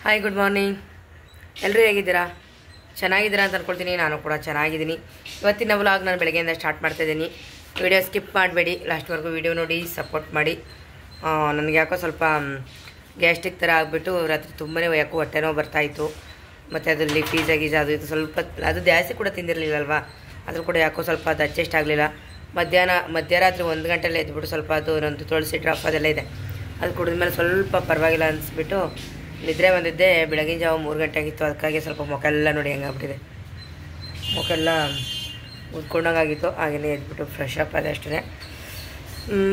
Hi good morning. ಎಲ್ಲರೂ ಹೇಗಿದ್ದೀರಾ? ಚೆನ್ನಾಗಿದ್ದೀರಾ ಅಂತ ಅಂದ್ಕೊಳ್ತೀನಿ. ನಾನು ಕೂಡ ಚೆನ್ನಾಗಿದ್ದೀನಿ. ಇವತ್ತಿನ ವ್ಲಾಗ್ ನಾನು ಬೆಳಗ್ಗೆಯಿಂದ ಸ್ಟಾರ್ಟ್ ಮಾಡ್ತಾಯಿದ್ದೀನಿ. ವಿಡಿಯೋ ಸ್ಕಿಪ್ ಮಾಡಬೇಡಿ, ಲಾಸ್ಟ್ವರೆಗೂ ವಿಡಿಯೋ ನೋಡಿ ಸಪೋರ್ಟ್ ಮಾಡಿ. ನನಗೆ ಯಾಕೋ ಸ್ವಲ್ಪ ಗ್ಯಾಸ್ಟ್ರಿಕ್ ಥರ ಆಗಿಬಿಟ್ಟು ರಾತ್ರಿ ತುಂಬಾ ಯಾಕೋ ಹೊಟ್ಟೆ ನೋವು ಬರ್ತಾಯಿತ್ತು. ಮತ್ತು ಅದರಲ್ಲಿ ಪಿಜ್ಜಾ ಗೀಜಾ ಅದು ಇದು ಸ್ವಲ್ಪ ಅದು ಜಾಸ್ತಿ ಕೂಡ ತಿಂದಿರಲಿಲ್ಲಲ್ವಾ, ಅದ್ರ ಕೂಡ ಯಾಕೋ ಸ್ವಲ್ಪ ಅದು ಅಡ್ಜಸ್ಟ್ ಆಗಲಿಲ್ಲ. ಮಧ್ಯರಾತ್ರಿ 1 ಗಂಟೆಲ್ಲೇ ಎದ್ಬಿಟ್ಟು ಸ್ವಲ್ಪ ಅದು ನಂದು ತುಳಸಿ ಡ್ರಾಪ್ ಅದೆಲ್ಲ ಇದೆ, ಅದು ಕುಡಿದ್ಮೇಲೆ ಸ್ವಲ್ಪ ಪರವಾಗಿಲ್ಲ ಅನಿಸ್ಬಿಟ್ಟು ನಿದ್ರೆ ಬಂದಿದ್ದೆ. ಬೆಳಗಿನ ಜಾವ 3 ಗಂಟೆ ಆಗಿತ್ತು. ಅದಕ್ಕಾಗಿ ಸ್ವಲ್ಪ ಮುಖ ಎಲ್ಲ ನೋಡಿ ಹೆಂಗಾಗ್ಬಿಟ್ಟಿದೆ, ಮುಖ ಎಲ್ಲ ಉದ್ಕೊಂಡಂಗಾಗಿತ್ತು. ಹಾಗೆಯೇ ಎದ್ಬಿಟ್ಟು ಫ್ರೆಶ್ ಅಪ್ ಅದೇ ಅಷ್ಟೇ.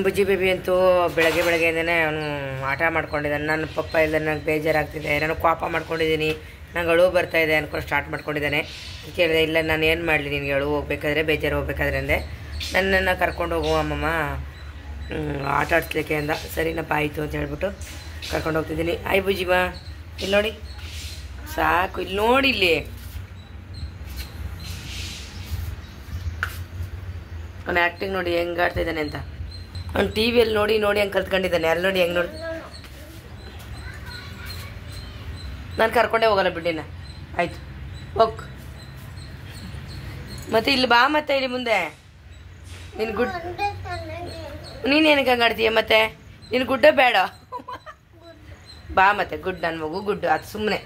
ಬುಜ್ಜಿ ಬೇಬಿ ಅಂತೂ ಬೆಳಗ್ಗೆಯಿಂದನೇ ಅವನು ಆಟ ಮಾಡ್ಕೊಂಡಿದ್ದಾನೆ. ನನ್ನ ಪಪ್ಪ ಇಲ್ಲದೆ ನನಗೆ ಬೇಜಾರಾಗ್ತಿದೆ, ನಾನು ಕೋಪ ಮಾಡ್ಕೊಂಡಿದ್ದೀನಿ, ನಂಗೆ ಅಳು ಬರ್ತಾಯಿದೆ ಅನ್ಕೊಂಡು ಸ್ಟಾರ್ಟ್ ಮಾಡ್ಕೊಂಡಿದ್ದಾನೆ. ಕೇಳಿದೆ, ಇಲ್ಲ ನಾನು ಏನು ಮಾಡಲಿ, ನಿನಗೆ ಅಳು ಹೋಗ್ಬೇಕಾದ್ರೆ ಬೇಜಾರು ಹೋಗ್ಬೇಕಾದ್ರೆ ಅಂದೆ. ನನ್ನನ್ನು ಕರ್ಕೊಂಡು ಹೋಗುವ ಅಮ್ಮಮ್ಮ ಆಟ ಆಡಿಸ್ಲಿಕ್ಕೆ ಅಂದ. ಸರಿನಪ್ಪ ಆಯಿತು ಅಂತ ಹೇಳ್ಬಿಟ್ಟು ಕರ್ಕೊಂಡು ಹೋಗ್ತಿದ್ದೀನಿ. ಆಯ್ ಬುಜ್ಜಿ ಬಾ, ಇಲ್ಲಿ ನೋಡಿ ಸಾಕು, ಇಲ್ಲಿ ನೋಡಿ, ಇಲ್ಲಿ ಅವ್ನು ಆ್ಯಕ್ಟಿಂಗ್ ನೋಡಿ ಹೆಂಗೆ ಆಡ್ತಾಯಿದ್ದಾನೆ ಅಂತ. ಅವ್ನು ಟಿ ವಿಯಲ್ಲಿ ನೋಡಿ ಹಂಗೆ ಕಲ್ತ್ಕೊಂಡಿದ್ದಾನೆ. ಅಲ್ಲಿ ನೋಡಿ ಹೆಂಗೆ ನೋಡಿ. ನಾನು ಕರ್ಕೊಂಡೇ ಹೋಗಲ್ಲ ಬಿಟ್ಟಿನ. ಆಯಿತು ಹೋಗ್, ಮತ್ತೆ ಇಲ್ಲಿ ಬಾ, ಮತ್ತೆ ಇಲ್ಲಿ ಮುಂದೆ ನೀನು ನೀನೇನಕ್ಕೆ ಹಂಗೆ ಆಡ್ತೀಯ? ಮತ್ತೆ ನೀನು ಗುಡ್ಡ ಬೇಡ, ಬಾ ಮತ್ತೆ ಗುಡ್. ನನ್ನ ಮಗು ಗುಡ್ಡು. ಅದು ಸುಮ್ಮನೆ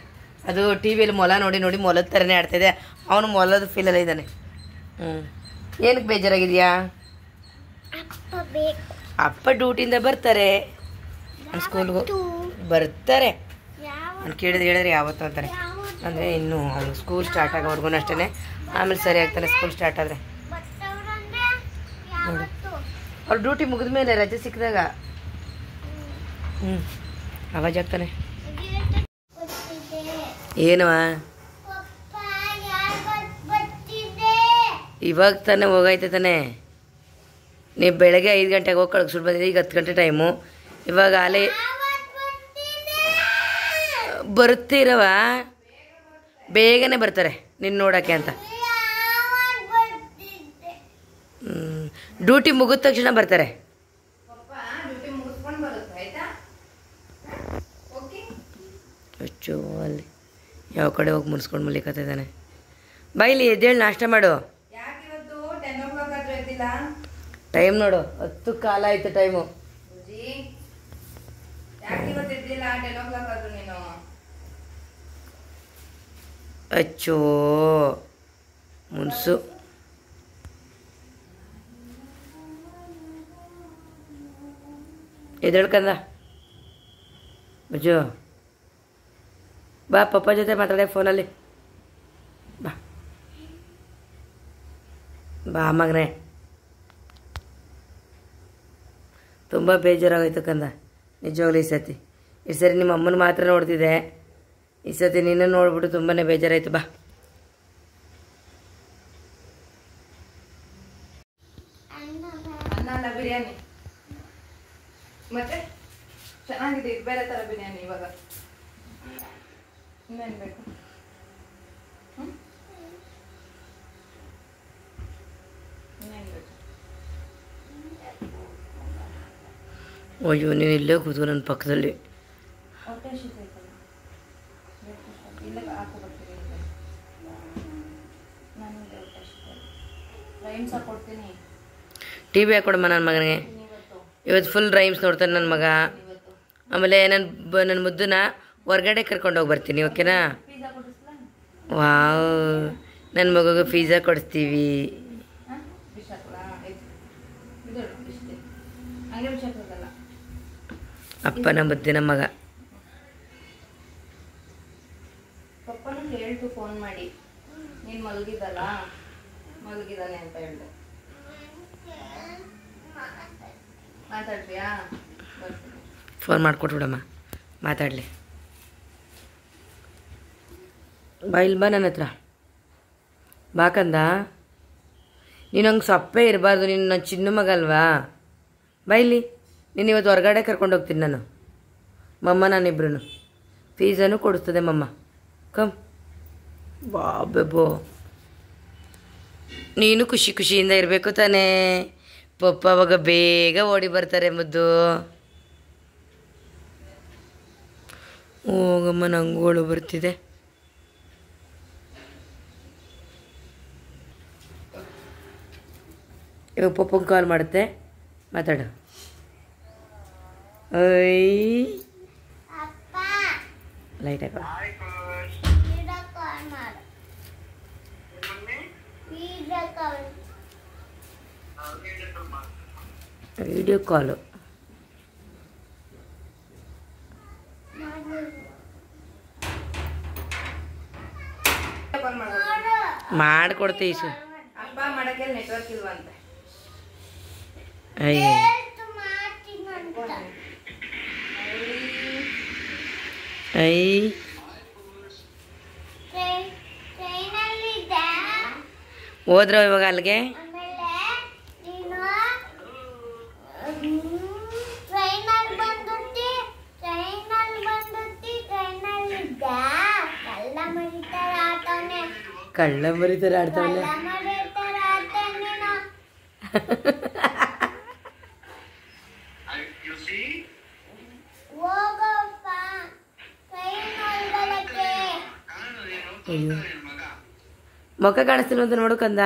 ಅದು ಟಿ ವಿಯಲ್ಲಿ ಮೊಲ ನೋಡಿ ಮೊಲದ ಥರನೇ ಆಡ್ತಾಯಿದೆ. ಅವನು ಮೊಲದ ಫೀಲಲ್ಲೇ ಇದ್ದಾನೆ. ಏನಕ್ಕೆ ಬೇಜಾರಾಗಿದೆಯಾ? ಅಪ್ಪ ಡ್ಯೂಟಿಯಿಂದ ಬರ್ತಾರೆ, ಸ್ಕೂಲ್ಗೂ ಬರ್ತಾರೆ. ನಾನು ಹೇಳಿದ್ರೆ ಯಾವತ್ತೂ ಅಂತಾರೆ. ಅಂದರೆ ಇನ್ನು ಅವ್ನು ಸ್ಕೂಲ್ ಸ್ಟಾರ್ಟ್ ಆಗೋವರೆಗೂ ಅಷ್ಟೇ, ಆಮೇಲೆ ಸರಿ ಆಗ್ತಾನೆ ಸ್ಕೂಲ್ ಸ್ಟಾರ್ಟ್ ಆದರೆ. ನೋಡಿ ಅವ್ರು ಡ್ಯೂಟಿ ಮುಗಿದ ಮೇಲೆ ರಜೆ ಸಿಕ್ಕಿದಾಗ ಆವಾಜ್ ಆಗ್ತಾನೆ. ಏನವ ಇವಾಗ ತಾನೇ ಹೋಗೈತೆ ತಾನೆ. ನೀವು ಬೆಳಗ್ಗೆ 5 ಗಂಟೆಗೆ ಹೋಗಿ ಕಳ್ಸಿಟ್ಟು ಬಂದಿದ್ದೆ, ಈಗ 10 ಗಂಟೆ ಟೈಮು. ಇವಾಗ ಅಲ್ಲೇ ಬರ್ತೀರವ, ಬೇಗನೆ ಬರ್ತಾರೆ ನಿನ್ನ ನೋಡೋಕ್ಕೆ ಅಂತ. ಡ್ಯೂಟಿ ಮುಗಿದ ತಕ್ಷಣ ಬರ್ತಾರೆ. ಅಚ್ಚೋ, ಅಲ್ಲಿ ಯಾವ ಕಡೆ ಹೋಗಿ ಮುನ್ಸ್ಕೊಂಡು ಮಲಿಕತ್ತಿದ್ದಾನೆ. ಬಾಯಿಲಿ ಎದ್ದೇಳಿ ನಾಷ್ಟ ಮಾಡು. ಟೈಮ್ ನೋಡು, 10 ಕಾಲ ಆಯ್ತು ಟೈಮು. ಅಚ್ಚೋ ಮುನ್ಸು, ಎದ್ದೇಳ್ಕಂದ ಬಜ್ಜು. ಬಾ ಪಪ್ಪ ಜೊತೆ ಮಾತಾಡೆ ಫೋನಲ್ಲಿ. ಬಾ ಮಗನೇ. ತುಂಬ ಬೇಜಾರಾಗೋಯ್ತು ಕಂದ ನಿಜವಾಗ್ಲೂ. ಈ ಸರಿ ನಿಮ್ಮ ಅಮ್ಮನ ಮಾತ್ರ ನೋಡ್ತಿದ್ದೆ, ಈ ಸತಿ ನಿನ್ನ ನೋಡ್ಬಿಟ್ಟು ತುಂಬಾ ಬೇಜಾರಾಯಿತು. ಬಾ ಅನ್ನ ಬಿರಿಯಾನಿ ಮತ್ತೆ ಚೆನ್ನಾಗಿದೆ, ಇದು ಬೇರೆ ಥರ ಬಿರಿಯಾನಿ. ಇವಾಗ ಇನ್ನೇನು ಬೇಕು? ಇನ್ನೇನು ಬೇಕು? ಅಯ್ಯೋ, ನೀನು ಇಲ್ಲೇ ಕೂತ್ಕೊ ನನ್ನ ಪಕ್ಕದಲ್ಲಿ. ಹೊಟ್ಟೆ ಶೀತೈತಲ್ಲ, ಇಲ್ಲ ಹಾಕೋಬರ್ತೀನಿ. ನನಗೆ ಹೊಟ್ಟೆ ಶೀತ. ರೈಮ್ಸ್ ಹಾಕೊಡ್ತೀನಿ. ಟಿ ವಿ ಹಾಕೊಡಮ್ಮ ನನ್ನ ಮಗನಿಗೆ. ಇವತ್ತು ಫುಲ್ ರೈಮ್ಸ್ ನೋಡ್ತಾನೆ ನನ್ನ ಮಗ. ಆಮೇಲೆ ನನ್ನ ಮುದ್ದನ್ನ ಹೊರ್ಗಡೆ ಕರ್ಕೊಂಡು ಹೋಗಿ ಬರ್ತೀನಿ, ಓಕೆನಾ? ವಾವ್, ನನ್ನ ಮಗುಗೆ ಪಿಜ್ಜಾ ಕೊಡಿಸ್ತೀವಿ. ಅಪ್ಪನ ಮುದ್ದಿನ ಮಗ. ಪಪ್ಪನೂ ಹೇಳ್ತು ಫೋನ್ ಮಾಡಿ, ನೀನು ಮಲಗಿದ್ದಾನೆ ಅಂತ ಹೇಳಿದೆ. ಮಾತಾಡ್ತೀಯಾ? ಫೋನ್ ಮಾಡಿಕೊಟ್ಬಿಡಮ್ಮ, ಮಾತಾಡಲಿ. ಬಾ ಇಲ್ಲಿ ಬಾ ನನ್ನ ಹತ್ರ. ಬಾಕಂದ, ನೀನು ಹಂಗೆ ಸಪ್ಪೆ ಇರಬಾರ್ದು. ನೀನು ನನ್ನ ಚಿನ್ನ ಮಗ ಅಲ್ವಾ? ಬಾ ಇಲ್ಲಿ. ನೀನು ಇವತ್ತು ಹೊರಗಡೆ ಕರ್ಕೊಂಡು ಹೋಗ್ತೀನಿ ನಾನು, ಮಮ್ಮ ನಾನಿಬ್ರು. ಪಿಜ್ಜಾನು ಕೊಡಿಸ್ತದೆ ಮಮ್ಮ. ಕಮ್ ಬಾ ಬೆಬ್ಬೋ. ನೀನು ಖುಷಿಯಿಂದ ಇರಬೇಕು ತಾನೇ. ಪಪ್ಪ ಅವಾಗ ಬೇಗ ಓಡಿ ಬರ್ತಾರೆ ಮುದ್ದು. ಹೋಗಮ್ಮ ನಂಗೋಳು ಬರ್ತಿದೆ. ಇವಾಗ ಪಪ್ಪಂಗೆ ಕಾಲ್ ಮಾಡುತ್ತೆ, ಮಾತಾಡು. ಐ ಲೈಟ್ ಹಾಕ. ವಿಡಿಯೋ ಕಾಲು ಮಾಡಿಕೊಡ್ತೀವಿ. ಅಪ್ಪ ಮಾಡಕ್ಕೆ ನೆಟ್ವರ್ಕ್ ಇಲ್ವಂತ. ಅಯ್ಯ ಐ ಹೋದ್ರ ಇವಾಗ ಅಲ್ಲಿಗೆ? ಕಳ್ಳ ಮರಿತಾರೆ ಆಡ್ತಾವಲ್ಲ. ಮುಖ ಕಾಣಿಸ್ತಿಲ್ಲ ಅಂತ ನೋಡಕಂದ.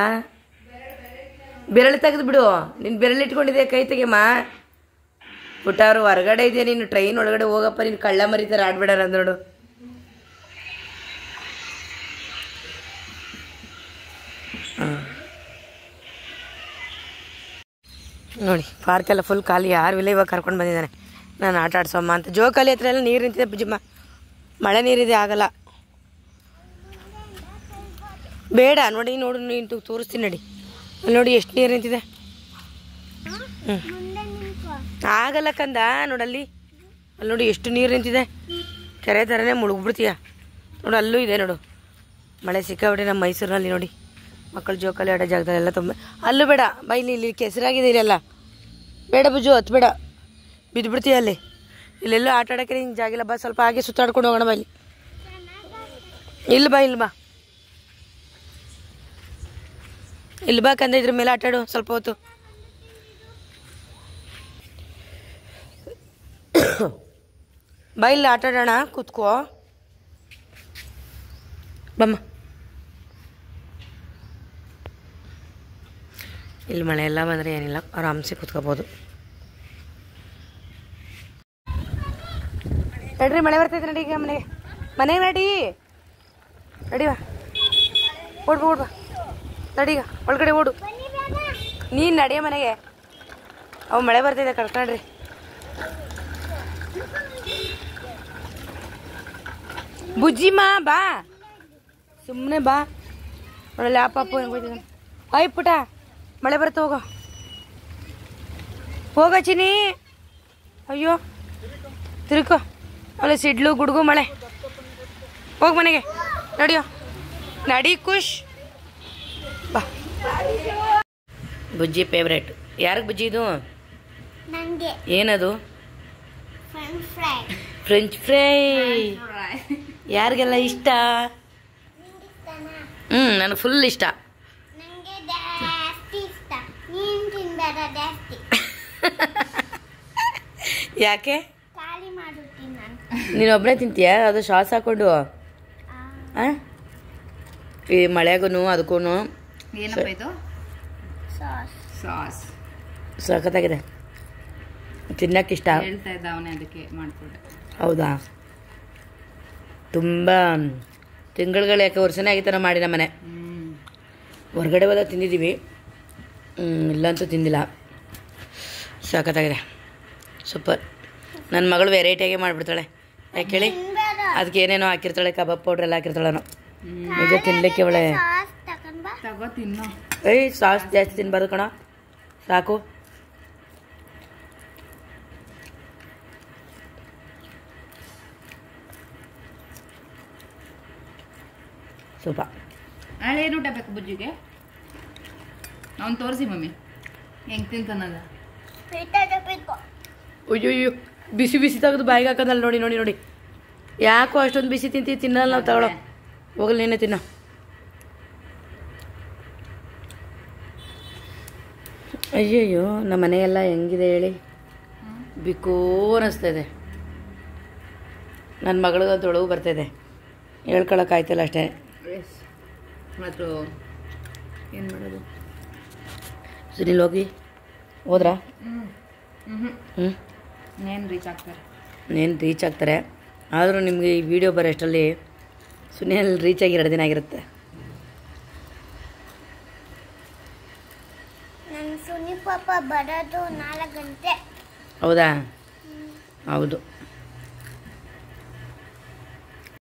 ಬೆರಳು ತೆಗೆದು ಬಿಡು. ನೀನು ಬೆರಳು ಇಟ್ಕೊಂಡಿದ್ದೆ, ಕೈ ತೆಗೆಮ್ಮ. ಪುಟ್ಟ ಅವರು ಹೊರಗಡೆ ಇದೆಯಾ, ನೀನು ಟ್ರೈನ್ ಒಳಗಡೆ ಹೋಗಪ್ಪ. ನೀನು ಕಳ್ಳ ಮರಿತಾರೆ ಆಡ್ಬೇಡ ಅಂದ್ ನೋಡು. ನೋಡಿ ಪಾರ್ಕೆಲ್ಲ ಫುಲ್ ಖಾಲಿ, ಯಾರು ಇಲ್ಲ. ಇವಾಗ ಕರ್ಕೊಂಡು ಬಂದಿದ್ದಾನೆ ನಾನು ಆಟ ಆಡ್ಸೋಮ್ಮ ಅಂತ. ಜೋಕಾಲಿ ಹತ್ರ ಎಲ್ಲ ನೀರು ನಿಂತಿದೆ ಬುಜ್ಜಮ್ಮ, ಮಳೆ ನೀರಿದೆ, ಆಗಲ್ಲ. ಬೇಡ ನೋಡಿ, ನೋಡು ನೀನು ತೋರಿಸ್ತೀನಿ ನೋಡಿ. ಅಲ್ಲಿ ನೋಡಿ ಎಷ್ಟು ನೀರು ನಿಂತಿದೆ. ಆಗಲ್ಲ ಕಂದ, ನೋಡಲ್ಲಿ ಅಲ್ಲಿ ನೋಡಿ ಎಷ್ಟು ನೀರು ನಿಂತಿದೆ. ಕೆರೆ ಥರನೇ ಮುಳುಗ್ಬಿಡ್ತೀಯ ನೋಡು. ಅಲ್ಲೂ ಇದೆ ನೋಡು ಮಳೆ ಸಿಕ್ಕಾಬಿಟ್ಟೆ. ನಮ್ಮ ಮೈಸೂರಿನಲ್ಲಿ ನೋಡಿ ಮಕ್ಕಳು ಜೋಕಾಲಿ ಆಡೋ ಜಾಗದಲ್ಲೆಲ್ಲ ತುಂಬ. ಅಲ್ಲೂ ಬೇಡ ಬಾ, ಇಲ್ಲಿ ಕೆಸರಾಗಿದೆ ಇಲ್ಲೆಲ್ಲ. ಬೇಡ ಬುಜ್ಜು, ಹತ್ತು ಬೇಡ, ಬಿದ್ದುಬಿಡ್ತೀಯ ಅಲ್ಲಿ. ಇಲ್ಲೆಲ್ಲೂ ಆಟ ಆಡೋಕ್ಕೆ ಹಿಂಗೆ ಜಾಗಿಲ್ಲ. ಬಾ ಸ್ವಲ್ಪ ಹಾಗೆ ಸುತ್ತಾಡ್ಕೊಂಡು ಹೋಗೋಣ ಬಾ. ಇಲ್ಲಿ ಬಾ, ಇಲ್ಲಿ ಬಾ, ಇಲ್ಲಿ ಬಾ ಕಂದ. ಇದ್ರ ಮೇಲೆ ಆಟಾಡು ಸ್ವಲ್ಪ ಹೊತ್ತು. ಬಾ ಇಲ್ಲಿ ಆಟಾಡೋಣ, ಕೂತ್ಕೋ ಬಮ್ಮ. ಇಲ್ಲಿ ಮಳೆ ಎಲ್ಲ ಬಂದರೆ ಏನಿಲ್ಲ, ಆರಾಮ್ಸೆ ಕೂತ್ಕೋಬೋದು. ನಡ್ರಿ, ಮಳೆ ಬರ್ತೈತೆ ನಡಿ. ಈಗ ಮನೆಗೆ ನಡಿ, ನಡಿವಾ, ಓಡ್ಬಾ ಓಡ್ಬಾ, ನಡೀಗ ಒಳಗಡೆ ಓಡು. ನೀನು ನಡಿಯ ಮನೆಗೆ. ಅವು ಮಳೆ ಬರ್ತಿದೆ, ಕರ್ಕೊಂಡ್ರಿ. ಬುಜ್ಜಿಮ್ಮ ಬಾ, ಸುಮ್ಮನೆ ಬಾ. ನೋಡಲ್ಲ ಆ ಪಾಪು ಹೆಂಗೆ ಹೋಯ್ತಿದ್ದಾನೆ. ಆಯ್ ಪುಟ, ಮಳೆ ಬರುತ್ತೆ, ಹೋಗೋ ಹೋಗ ಚಿನಿ. ಅಯ್ಯೋ ತಿರುಕೋ, ಅಲ್ಲ ಸಿಡ್ಲು ಗುಡುಗು ಮಳೆ. ಹೋಗಿ ಮನೆಗೆ ನಡಿಯೋ, ನಡಿ ಖುಷ್ ಬಾ. ಬುಜ್ಜಿ ಫೇವ್ರೇಟ್. ಯಾರಿಗೆ ಬುಜ್ಜಿ ಇದು? ಏನದು? French fry. ಯಾರಿಗೆಲ್ಲ ಇಷ್ಟ? ನನಗೆ ಫುಲ್ ಇಷ್ಟ. ಯಾಕೆ? ನೀನೊಬ್ಬನೇ ತಿಂತೀಯ? ಅದು ಸಾಸ್ ಹಾಕೊಂಡು ಈ ಮಳೆಗೂ ಅದಕ್ಕೂ ಏನಪ್ಪ ಇದು? ಸಾಸ್ ಸಖತ್ತಾಗಿದೆ, ತಿನ್ನಕ್ಕಿಷ್ಟ. ಹೇಳ್ತಾ ಇದ್ದ ಅವನೇ, ಅದಕ್ಕೆ ಮಾಡಿಕೊಟ್ಟೆ. ಹೌದಾ? ತುಂಬ ತಿಂಗಳುಗಳು, ಯಾಕೆ ವರ್ಷನೇ ಆಗಿತ್ತು ನಾವು ಮಾಡಿ ನಮ್ಮ ಮನೆ. ಹೊರಗಡೆ ಹೋದಾಗ ತಿಂದಿದ್ದೀವಿ, ಇಲ್ಲಂತೂ ತಿಂದಿಲ್ಲ. ಸಖತ್ತಾಗಿದೆ, ಸೂಪರ್. ನನ್ನ ಮಗಳು ವೆರೈಟಿಯಾಗಿ ಮಾಡಿಬಿಡ್ತಾಳೆ. ಯಾಕೆ ಹೇಳಿ? ಅದಕ್ಕೆ ಏನೇನೋ ಹಾಕಿರ್ತಾಳೆ, ಕಬಾಬ್ ಪೌಡ್ರ್ ಎಲ್ಲ ಹಾಕಿರ್ತಾಳೆ. ನಿಜ ತಿನ್ನಲಿಕ್ಕೆ ಅವಳೆ. ಏಯ್ ಸಾಸ್ ಜಾಸ್ತಿ ತಿನ್ಬಾರ್ದು ಕಣ, ಸಾಕು. ಸೂಪರ್. ನಾಳೆ ಏನು ಊಟ ಬೇಕು ಬುಜ್ಜಿಗೆ? ಅವ್ನು ತೋರಿಸಿ ಮಮ್ಮಿ ಹೆಂಗೆ ತಿಂತಾನಲ್ಲ. ಅಯ್ಯೋ ಬಿಸಿ ಬಿಸಿ ತೆಗೆದು ಬಾಯಿಗೆ ಹಾಕೋದಲ್ಲ. ನೋಡಿ ನೋಡಿ ನೋಡಿ, ಯಾಕೋ ಅಷ್ಟೊಂದು ಬಿಸಿ ತಿಂತೀವಿ? ತಿನ್ನಲ್ಲ ನಾವು, ತಗೊಳ್ಳೋ ಹೋಗಲಿ, ನೀನೇ ತಿನ್ನೋ. ಅಯ್ಯಯ್ಯೋ, ನಮ್ಮ ಮನೆಯೆಲ್ಲ ಹೆಂಗಿದೆ ಹೇಳಿ, ಬಿಕೋ ಅನ್ನಿಸ್ತಾ ಇದೆ. ನನ್ನ ಮಗಳಿಗಂತೂ ಒಳಗು ಬರ್ತಾಯಿದೆ, ಹೇಳ್ಕೊಳಕ್ಕಾಯ್ತಲ್ಲ ಅಷ್ಟೇ. ಎಸ್ ಮತ್ತು ಏನು ಮಾಡೋದು? ಸುನಿಲ್ ಹೋಗಿ ಹೋದ್ರಾ? ಹ್ಞೂ ಏನು ರೀಚ್ ಆಗ್ತಾರೆ, ಏನು ರೀಚ್ ಆಗ್ತಾರೆ. ಆದರೂ ನಿಮಗೆ ಈ ವಿಡಿಯೋ ಬರೋ ಅಷ್ಟರಲ್ಲಿ ಸುನಿಲ್ ರೀಚ್ ಆಗಿ 2 ದಿನ ಆಗಿರುತ್ತೆ. ನನ್ನ ಸುನಿ ಪಾಪ ಬರೋದು 4 ಗಂಟೆ. ಹೌದಾ? ಹೌದು.